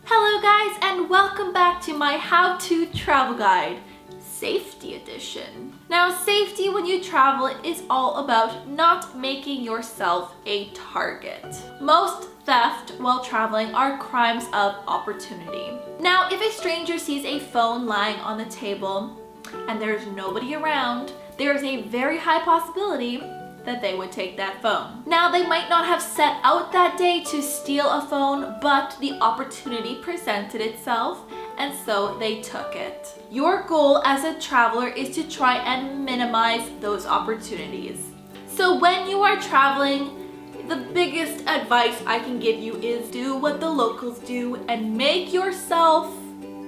Hello guys, and welcome back to my how-to travel guide, safety edition. Now, safety when you travel is all about not making yourself a target. Most theft while traveling are crimes of opportunity. Now, if a stranger sees a phone lying on the table and there's nobody around, there is a very high possibility that they would take that phone. Now, they might not have set out that day to steal a phone, but the opportunity presented itself, and so they took it. Your goal as a traveler is to try and minimize those opportunities. So when you are traveling, the biggest advice I can give you is do what the locals do and make yourself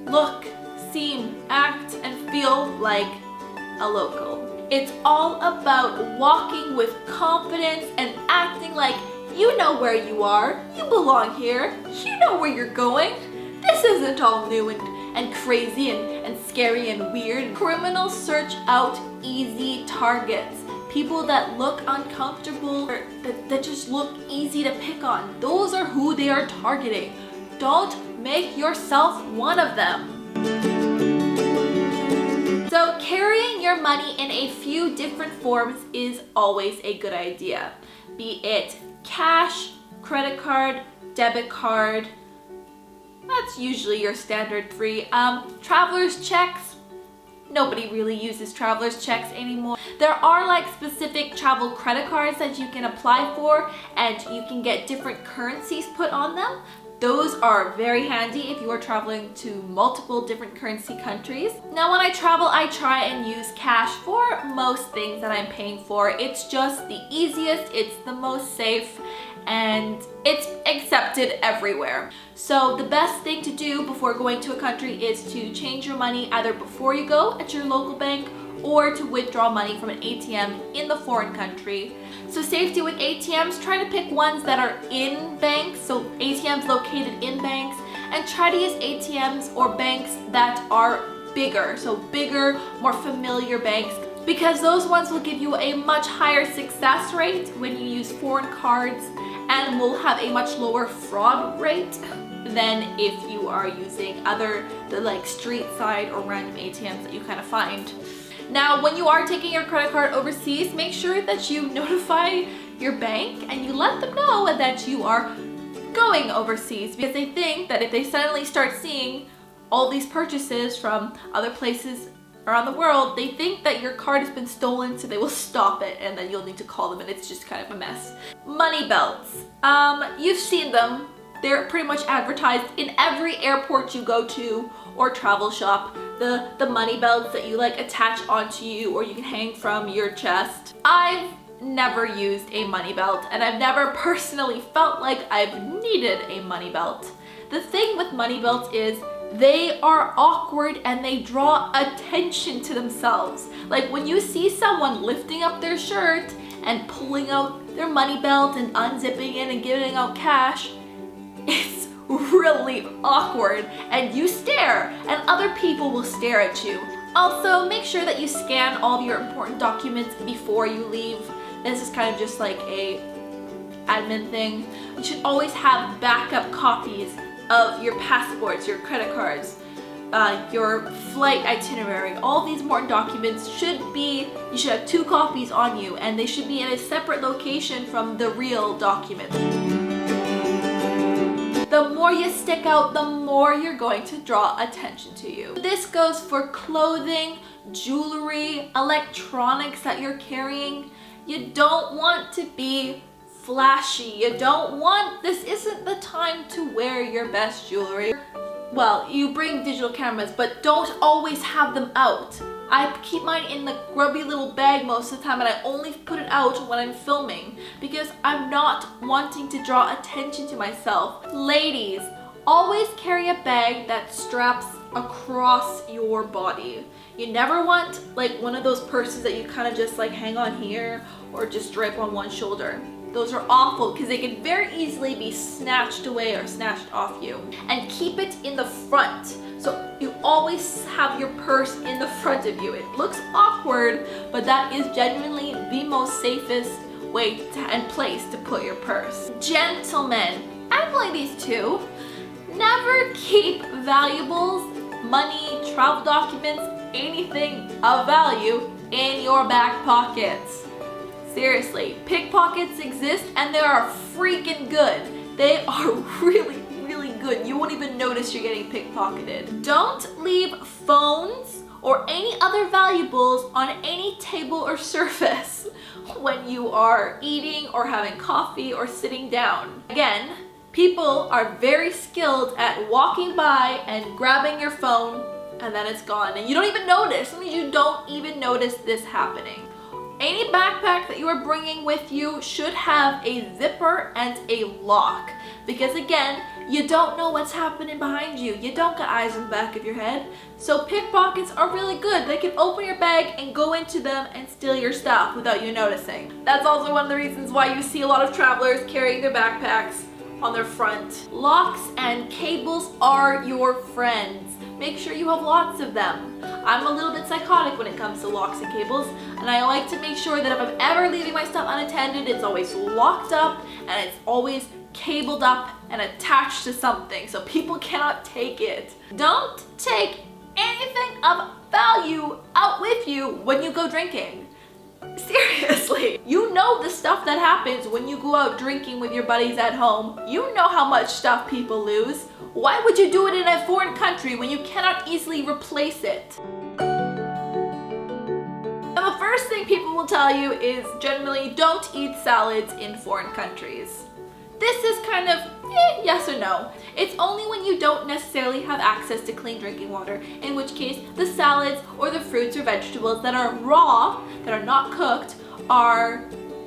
look, seem, act, and feel like a local. It's all about walking with confidence and acting like you know where you are, you belong here, you know where you're going. This isn't all new and crazy and scary and weird. Criminals search out easy targets. People that look uncomfortable or that just look easy to pick on. Those are who they are targeting. Don't make yourself one of them. So carrying your money in a few different forms is always a good idea. Be it cash, credit card, debit card. That's usually your standard three. Traveler's checks. Nobody really uses traveler's checks anymore. There are like specific travel credit cards that you can apply for, and you can get different currencies put on them. Those are very handy if you are traveling to multiple different currency countries. Now, when I travel, I try and use cash for most things that I'm paying for. It's just the easiest, it's the most safe, and it's accepted everywhere. So the best thing to do before going to a country is to change your money either before you go at your local bank or to withdraw money from an ATM in the foreign country. So safety with ATMs, try to pick ones that are in banks, so ATMs located in banks, and try to use ATMs or banks that are bigger, so bigger, more familiar banks, because those ones will give you a much higher success rate when you use foreign cards and will have a much lower fraud rate than if you are using the like street side or random ATMs that you kind of find. Now, when you are taking your credit card overseas, make sure that you notify your bank and you let them know that you are going overseas, because they think that if they suddenly start seeing all these purchases from other places around the world, they think that your card has been stolen, so they will stop it, and then you'll need to call them, and it's just kind of a mess. Money belts. You've seen them. They're pretty much advertised in every airport you go to or travel shop. The money belts that you like attach onto you or you can hang from your chest. I've never used a money belt, and I've never personally felt like I've needed a money belt. The thing with money belts is they are awkward and they draw attention to themselves. Like when you see someone lifting up their shirt and pulling out their money belt and unzipping it and giving out cash, it's really awkward, and you stare and other people will stare at you. Also, make sure that you scan all of your important documents before you leave. This is kind of just like a admin thing. You should always have backup copies of your passports, your credit cards, your flight itinerary. All these important documents you should have 2 copies on you, and they should be in a separate location from the real document. The more you stick out, the more you're going to draw attention to you. This goes for clothing, jewelry, electronics that you're carrying. You don't want to be flashy. This isn't the time to wear your best jewelry. Well, you bring digital cameras, but don't always have them out. I keep mine in the grubby little bag most of the time, and I only put it out when I'm filming because I'm not wanting to draw attention to myself. Ladies, always carry a bag that straps across your body. You never want like one of those purses that you kind of just like hang on here or just drape on one shoulder. Those are awful because they can very easily be snatched away or snatched off you. And keep it in the front. So you always have your purse in the front of you. It looks awkward, but that is genuinely the most safest way and place to put your purse. Gentlemen, and ladies too, never keep valuables, money, travel documents, anything of value in your back pockets. Seriously, pickpockets exist and they are freaking good. They are really, really good. You won't even notice you're getting pickpocketed. Don't leave phones or any other valuables on any table or surface when you are eating or having coffee or sitting down. Again, people are very skilled at walking by and grabbing your phone and then it's gone and you don't even notice. That means you don't even notice this happening. Any backpack that you are bringing with you should have a zipper and a lock because again, you don't know what's happening behind you. You don't got eyes in the back of your head. So pickpockets are really good. They can open your bag and go into them and steal your stuff without you noticing. That's also one of the reasons why you see a lot of travelers carrying their backpacks on their front. Locks and cables are your friends. Make sure you have lots of them. I'm a little bit psychotic when it comes to locks and cables, and I like to make sure that if I'm ever leaving my stuff unattended, it's always locked up and it's always cabled up and attached to something so people cannot take it. Don't take anything of value out with you when you go drinking. Seriously, you know the stuff that happens when you go out drinking with your buddies at home. You know how much stuff people lose. Why would you do it in a foreign country when you cannot easily replace it? And the first thing people will tell you is generally don't eat salads in foreign countries. This is kind of yes or no. It's only when you don't necessarily have access to clean drinking water, in which case the salads or the fruits or vegetables that are raw, that are not cooked,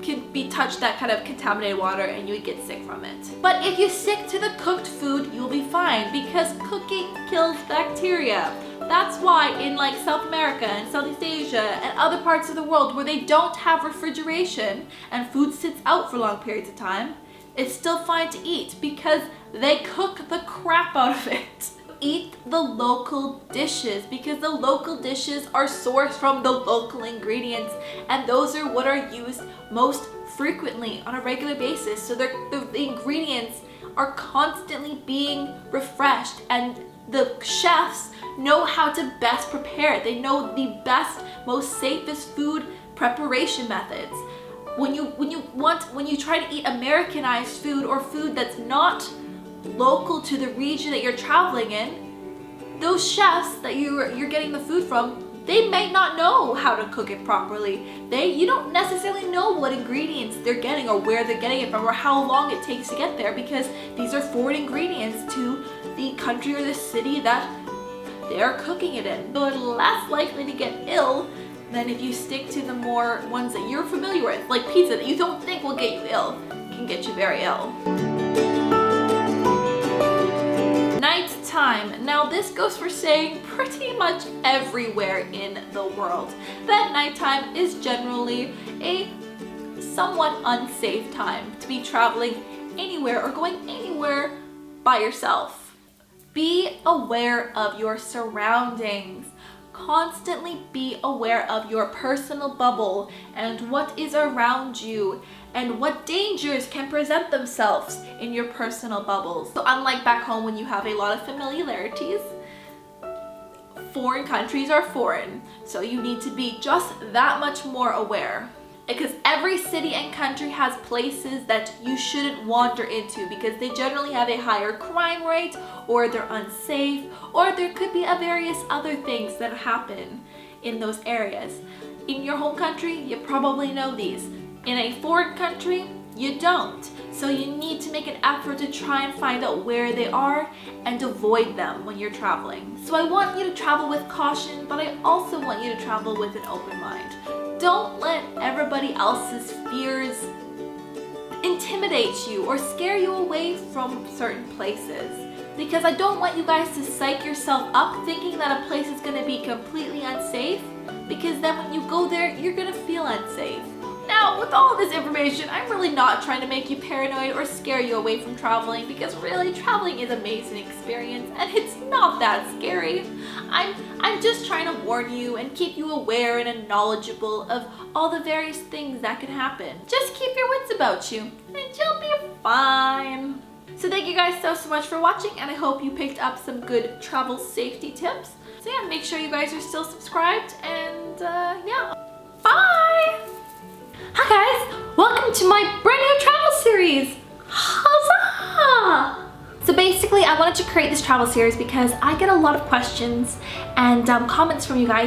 can be touched that kind of contaminated water and you would get sick from it. But if you stick to the cooked food, you'll be fine because cooking kills bacteria. That's why in like South America and Southeast Asia and other parts of the world where they don't have refrigeration and food sits out for long periods of time, it's still fine to eat because they cook the crap out of it. Eat the local dishes because the local dishes are sourced from the local ingredients and those are what are used most frequently on a regular basis. So the ingredients are constantly being refreshed and the chefs know how to best prepare it. They know the best, most safest food preparation methods. When you try to eat Americanized food or food that's not local to the region that you're traveling in, those chefs that you're getting the food from, they may not know how to cook it properly. You don't necessarily know what ingredients they're getting or where they're getting it from or how long it takes to get there because these are foreign ingredients to the country or the city that they're cooking it in. So it's less likely to get ill than if you stick to the more ones that you're familiar with, like pizza that you don't think will get you ill, can get you very ill. Nighttime. Now this goes for saying pretty much everywhere in the world that nighttime is generally a somewhat unsafe time to be traveling anywhere or going anywhere by yourself. Be aware of your surroundings. Constantly be aware of your personal bubble and what is around you and what dangers can present themselves in your personal bubbles. So unlike back home when you have a lot of familiarities, foreign countries are foreign. So you need to be just that much more aware. Because every city and country has places that you shouldn't wander into because they generally have a higher crime rate or they're unsafe or there could be various other things that happen in those areas. In your home country, you probably know these. In a foreign country, you don't. So you need to make an effort to try and find out where they are and avoid them when you're traveling. So I want you to travel with caution, but I also want you to travel with an open mind. Don't let everybody else's fears intimidate you or scare you away from certain places. Because I don't want you guys to psych yourself up thinking that a place is going to be completely unsafe, because then when you go there, you're going to feel unsafe. Now, with all of this information, I'm really not trying to make you paranoid or scare you away from traveling, because really, traveling is an amazing experience and it's not that scary. I'm just trying to warn you and keep you aware and knowledgeable of all the various things that can happen. Just keep your wits about you and you'll be fine. So thank you guys so much for watching, and I hope you picked up some good travel safety tips. So yeah, make sure you guys are still subscribed, and yeah, bye! Hi guys, welcome to my brand new travel series! Huzzah! So basically, I wanted to create this travel series because I get a lot of questions and comments from you guys